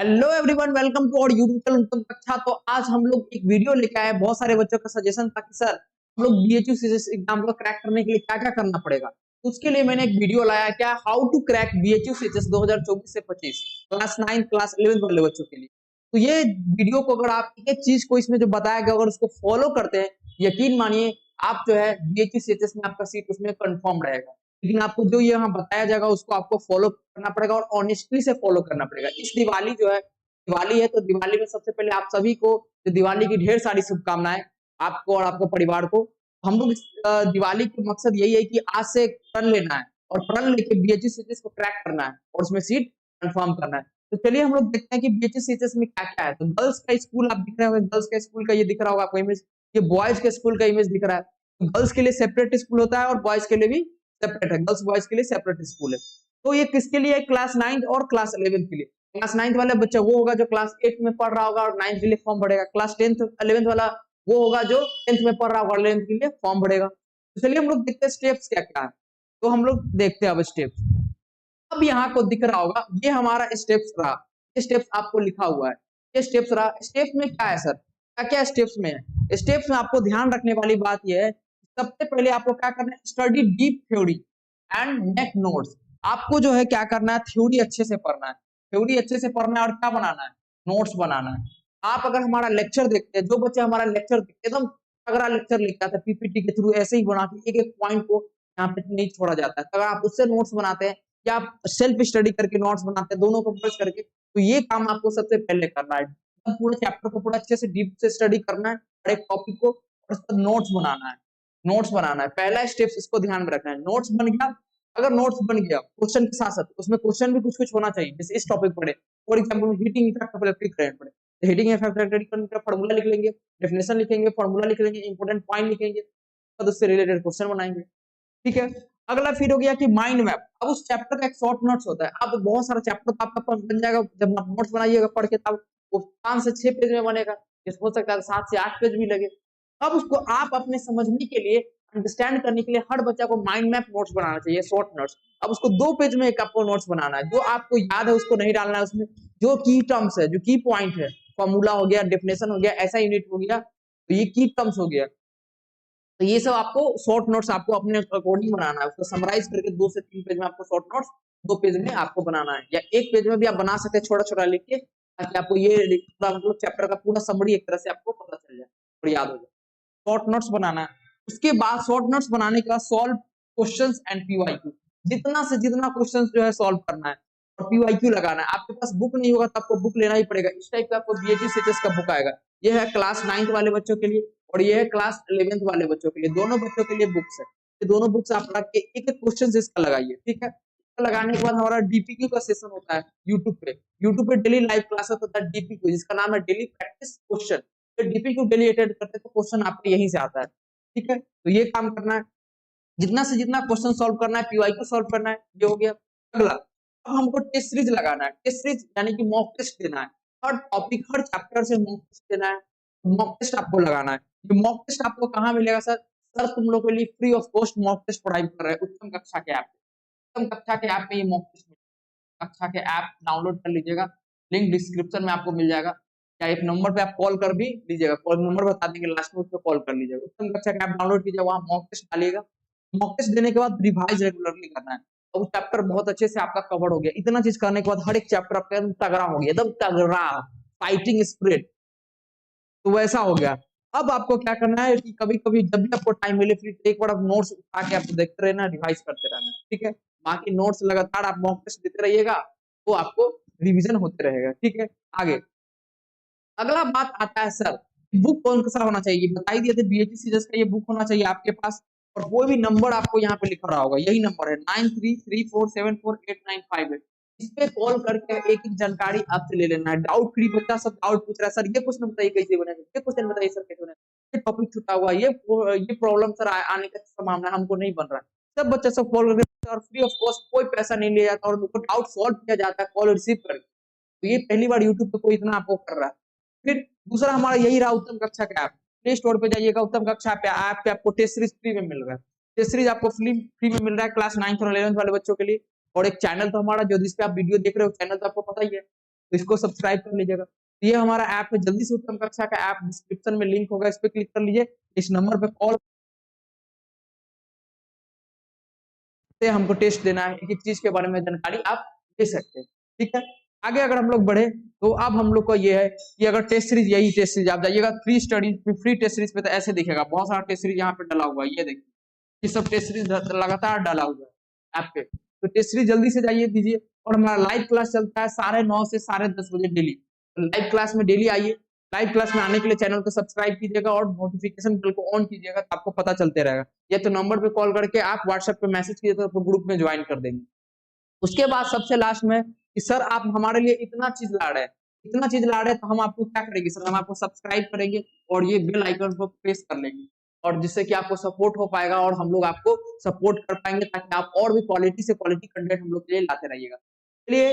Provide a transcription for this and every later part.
Hello everyone, welcome to our YouTube channel Uttam Kaksha. तो आज हम लोग एक वीडियो लेके आए, बहुत सारे बच्चों का सजेशन था कि सर हम लोग बीएचयू सीजीएस एग्जाम को क्रैक करने के लिए क्या क्या करना पड़ेगा। तो उसके लिए मैंने एक वीडियो लाया, क्या how to crack BHU CGS 2024 से 25 क्लास 9 क्लास 11 वाले बच्चों के लिए। तो ये वीडियो को अगर आप एक एक चीज को इसमें जो बताया गया अगर उसको फॉलो करते हैं, यकीन मानिए आप जो है बीएचयू सीजीएस में आपका सीट उसमें कंफर्म रहेगा। लेकिन आपको जो ये यहाँ बताया जाएगा उसको आपको फॉलो करना पड़ेगा और ऑनेस्टली से फॉलो करना पड़ेगा। इस दिवाली जो है दिवाली है, तो दिवाली में सबसे पहले आप सभी को जो दिवाली की ढेर सारी शुभकामनाएं आपको और आपके परिवार को। हम लोग इस दिवाली का मकसद यही है कि आज से प्रण लेना है और प्रण लेके बीएचयू सीजीएस को क्रैक करना है और उसमें सीट कंफर्म करना है। तो चलिए हम लोग देखते हैं कि बीएचयू सीजीएस में क्या क्या है। तो गर्ल्स का स्कूल आप दिख रहे होंगे, गर्ल्स का स्कूल का ये दिख रहा होगा आपको इमेज, ये बॉयज के स्कूल का इमेज दिख रहा है। तो गर्ल्स के लिए सेपरेट स्कूल होता है और बॉयज के लिए भी सेपरेट है, गर्ल्स बॉयज के लिए सेपरेट स्कूल है। तो ये किसके लिए है? क्लास 9 और क्लास 11 के लिए। क्लास 9th वाला बच्चा वो होगा जो क्लास 8 में पढ़ रहा होगा और 9th के लिए फॉर्म भरेगा। क्लास 10th 11th वाला वो होगा जो 10th में पढ़ रहा होगा और 11th के लिए फॉर्म भरेगा। तो चलिए हम लोग देखते हैं स्टेप्स क्या क्या है। तो हम लोग देखते हैं अब स्टेप्स। अब यहाँ को दिख रहा होगा, ये हमारा स्टेप्स रहा। ये स्टेप्स आपको लिखा हुआ है, ये स्टेप्स रहा। स्टेप्स में क्या है सर, क्या क्या स्टेप्स में है? स्टेप्स में आपको ध्यान रखने वाली बात यह है, सबसे पहले आपको क्या करना है, study deep theory and make notes. आपको जो है क्या करना है, थ्योरी अच्छे से पढ़ना है, थ्योरी अच्छे से पढ़ना है और क्या बनाना है, नोट्स बनाना है। आप अगर हमारा लेक्चर देखते हैं, जो बच्चे हमारा लेक्चर देखते हैं, एकदम तगड़ा लेक्चर लिखता है पीपीटी के थ्रू, ऐसे ही बना के एक एक पॉइंट को यहाँ पे नहीं छोड़ा जाता है। अगर आप उससे नोट्स बनाते हैं या आप सेल्फ स्टडी करके नोट्स बनाते हैं, दोनों को मर्ज करके, तो ये काम आपको सबसे पहले करना है। पूरे चैप्टर को पूरा अच्छे से डीप से स्टडी करना है, हर एक टॉपिक को, और उसका नोट्स बनाना है। नोट्स बनाना है पहला स्टेप, इसको ध्यान में रखना है। नोट्स बन गया, अगर नोट्स बन गया क्वेश्चन के साथ साथ उसमें क्वेश्चन भी कुछ कुछ होना चाहिए। जैसे इस टॉपिक पढ़े, for example heating effect of electric current पढ़े, तो हीटिंग इफेक्ट का फॉर्मूला लिख लेंगे, डेफिनेशन लिखेंगे, फॉर्मूला लिख लेंगे, इंपॉर्टेंट पॉइंट लिखेंगे, तो उससे रिलेटेड क्वेश्चन बनाएंगे। ठीक है। अगला फिर हो गया कि माइंड मैप। अब उस चैप्टर का एक शॉर्ट नोट्स होता है। अब बहुत सारा चैप्टर तो आपका बन जाएगा जब आप नोट्स बनाइएगा पढ़ के, तब वो 5 से 6 पेज में बनेगा, हो सकता है 7 से 8 पेज भी लगे। अब उसको आप अपने समझने के लिए, अंडरस्टैंड करने के लिए हर बच्चा को माइंड मैप नोट्स बनाना चाहिए, शॉर्ट नोट्स। अब उसको 2 पेज में एक आपको नोट्स बनाना है, जो आपको याद है उसको नहीं डालना है उसमें, जो की टर्म्स है, जो की पॉइंट है, फॉर्मूला हो गया, डेफिनेशन हो गया, ऐसा यूनिट हो गया, तो ये की टर्म्स हो गया। तो ये सब आपको शॉर्ट नोट्स आपको अपने अकॉर्डिंग बनाना है, उसको समराइज करके 2 से 3 पेज में आपको शॉर्ट नोट्स 2 पेज में आपको बनाना है, या 1 पेज में भी आप बना सकते हैं छोटा छोटा लिख के, ताकि आपको ये पूरा मतलब चैप्टर का पूरा समरी एक तरह से आपको पता चल जाए और याद हो जाए। शॉर्ट नोट्स बनाना है। उसके बाद शॉर्ट नोट्स बनाने के बाद सॉल्व क्वेश्चंस एंड पीवाईक्यू, जितना से जितना क्वेश्चंस जो है सॉल्व करना है और पीवाईक्यू लगाना है। आपके पास बुक नहीं होगा तो आपको बुक लेना ही पड़ेगा। इस टाइप का आपको बीएचयू सीजीएस का बुक आएगा। ये है क्लास 9th वाले बच्चों के लिए और ये है क्लास 11th वाले बच्चों के लिए, दोनों बच्चों के लिए बुक्स है। ये दोनों बुक्स आप रख के एक एक क्वेश्चन इसका लगाइए। ठीक है। इसका लगाने के बाद हमारा डीपीक्यू का सेशन होता है यूट्यूब पे। यूट्यूब पे डेली लाइव क्लासेस होता है डीपीक्यू, जिसका नाम है डेली प्रैक्टिस क्वेश्चन। तो डीपीक्यू डेली अटेंड करते हैं तो क्वेश्चन आपको यहीं से आता है। ठीक है। तो ये काम करना है, जितना से जितना क्वेश्चन सॉल्व करना है, पीवाईक्यू सॉल्व करना है। ये हो गया। अगला, अब हमको टेस्ट सीरीज लगाना है। टेस्ट सीरीज यानी कि मॉक टेस्ट देना है, हर टॉपिक हर चैप्टर से मॉक टेस्ट देना है, मॉक टेस्ट आपको लगाना है। ये मॉक टेस्ट आपको कहाँ मिलेगा सर? सर तुम लोग के लिए free of cost mock test provide कर रहे हैं उत्तम कक्षा के ऐप पे। उत्तम कक्षा के ऐप में ये मॉक टेस्ट, कक्षा के ऐप डाउनलोड कर लीजिएगा, लिंक डिस्क्रिप्शन में आपको मिल जाएगा, या एक नंबर पे आप कॉल कर भी लीजिएगा, कॉल नंबर बता देंगे लास्ट में, उस पर कॉल कर लीजिएगा। उत्तम कक्षा का ऐप डाउनलोड कीजिए, वहां मॉक टेस्ट डालिएगा। मॉक टेस्ट देने के बाद रिवाइज रेगुलरली करना है, और चैप्टर बहुत अच्छे से आपका कवर हो गया। इतना चीज करने के बाद हर एक चैप्टर आपका एकदम तगड़ा हो गया, एकदम तगड़ा फाइटिंग स्पिरिट, तो वैसा हो गया। अब आपको क्या करना है कि कभी कभी जब भी आपको टाइम मिले फिर एक बार आप नोट्स उठा के आपको देखते रहना, रिवाइज करते रहना। ठीक है। बाकी नोट्स लगातार आप मॉक टेस्ट देते रहिएगा, तो आपको रिवीजन होते रहेगा। ठीक है। आगे अगला बात आता है सर, बुक कौन सा होना चाहिए? बता ही दिए थे बीएचयू सीरीज का ये बुक होना चाहिए आपके पास, और कोई भी नंबर आपको यहाँ पे लिखा रहा होगा, यही नंबर है 9334748958। इस पे कॉल करके एक एक जानकारी आपसे ले लेना है। डाउट फ्री, बच्चा सब डाउट पूछ रहा है, सर ये क्वेश्चन बताइए कैसे बनेगा, ये क्वेश्चन बताइए सर कैसे बनेगा, ये टॉपिक छूटा हुआ, ये प्रॉब्लम सर आने का संभावना हमको नहीं बन रहा है। सब बच्चा सब कॉल करके, और फ्री ऑफ कॉस्ट, कोई पैसा नहीं लिया जाता, और उनको डाउट सॉल्व किया जाता है कॉल रिसीव करके। तो ये पहली बार यूट्यूब पे कोई इतना आपको कर रहा है। फिर दूसरा हमारा यही रहा उत्तम कक्षा का ऐप। प्ले स्टोर पे जाइएगा, उत्तम कक्षा पे ऐप पे आपको टेस्ट सीरीज फ्री में मिल रहा है। टेस्ट सीरीज आपको फ्री में मिल रहा है क्लास 9th और 11th वाले बच्चों के लिए। और एक चैनल तो हमारा जो जिसपे आप वीडियो देख रहे हो, चैनल तो आपको पता ही है, तो इसको सब्सक्राइब कर लीजिएगा। तो ये हमारा ऐप है, जल्दी से उत्तम कक्षा का ऐप डिस्क्रिप्शन में लिंक होगा, इस पे क्लिक कर लीजिए। इस नंबर पे कॉल से हमको टेस्ट देना है, एक-एक चीज़ के बारे में जानकारी आप दे सकते हैं, ठीक है? आगे अगर हम लोग बढ़े, तो अब हम लोग को ये है कि अगर टेस्ट सीरीज़ यही टेस्ट सीरीज़ आप जाइएगा free study free test series पे तो ऐसे दिखेगा, बहुत सारा टेस्ट सीरीज़ यहाँ पे डला हुआ है, ये देखिए। ये सब टेस्ट सीरीज़ लगातार डाला हुआ है ऐप पे। तो टेस्ट सीरीज़ जल्दी से जाइए दीजिए और हमारा लाइव क्लास चलता है 9:30 से 10:30 बजे डेली। तो लाइव क्लास में डेली आइए, लाइव क्लास में आने के लिए चैनल को सब्सक्राइब कीजिएगा और नोटिफ़िकेशन बेल को ऑन कीजिएगा, तो आपको पता चलते रहेगा। या तो नंबर पे कॉल करके आप व्हाट्सएप पे मैसेज कीजिए तो आपको ग्रुप में जॉइन कर देंगे। उसके बाद सबसे लास्ट में कि सर आप हमारे लिए इतना चीज़ ला रहे हैं, इतना चीज़ ला रहे हैं तो हम आपको क्या करेंगे सर, हम आपको सब्सक्राइब करेंगे और ये बेल आइकन को प्रेस कर लेंगे और जिससे कि आपको सपोर्ट हो पाएगा और हम लोग आपको सपोर्ट कर पाएँगे ताकि आप और भी क्वालिटी से क्वालिटी कंटेंट हम लोग के लिए लाते रहिएगा। इसलिए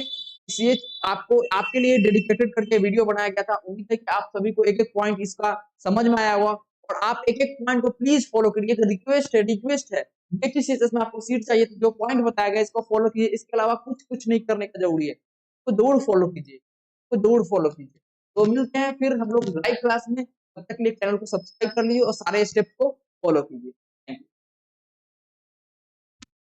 ये आपको आपके लिए डेडिकेटेड करके वीडियो बनाया गया था। उम्मीद है कि आप सभी को एक-एक पॉइंट इसका समझ में आया होगा और आप एक-एक पॉइंट को प्लीज़ फॉलो करिए। एक रिक्वेस्ट है। देखिए सीरीज़ में आपको सीट चाहिए तो जो पॉइंट बताया गया है इसको फॉलो कीजिए, इसके अलावा कुछ नहीं करने का ज़रूरी है। तो ज़रूर फॉलो कीजिए, तो ज़रूर फॉलो कीजिए। तो मिलते हैं फिर हम लोग लाइव क्लास में, तब तक के लिए चैनल को सब्सक्राइब कर लीजिए और सारे स्टेप्स को फॉलो कीजिए।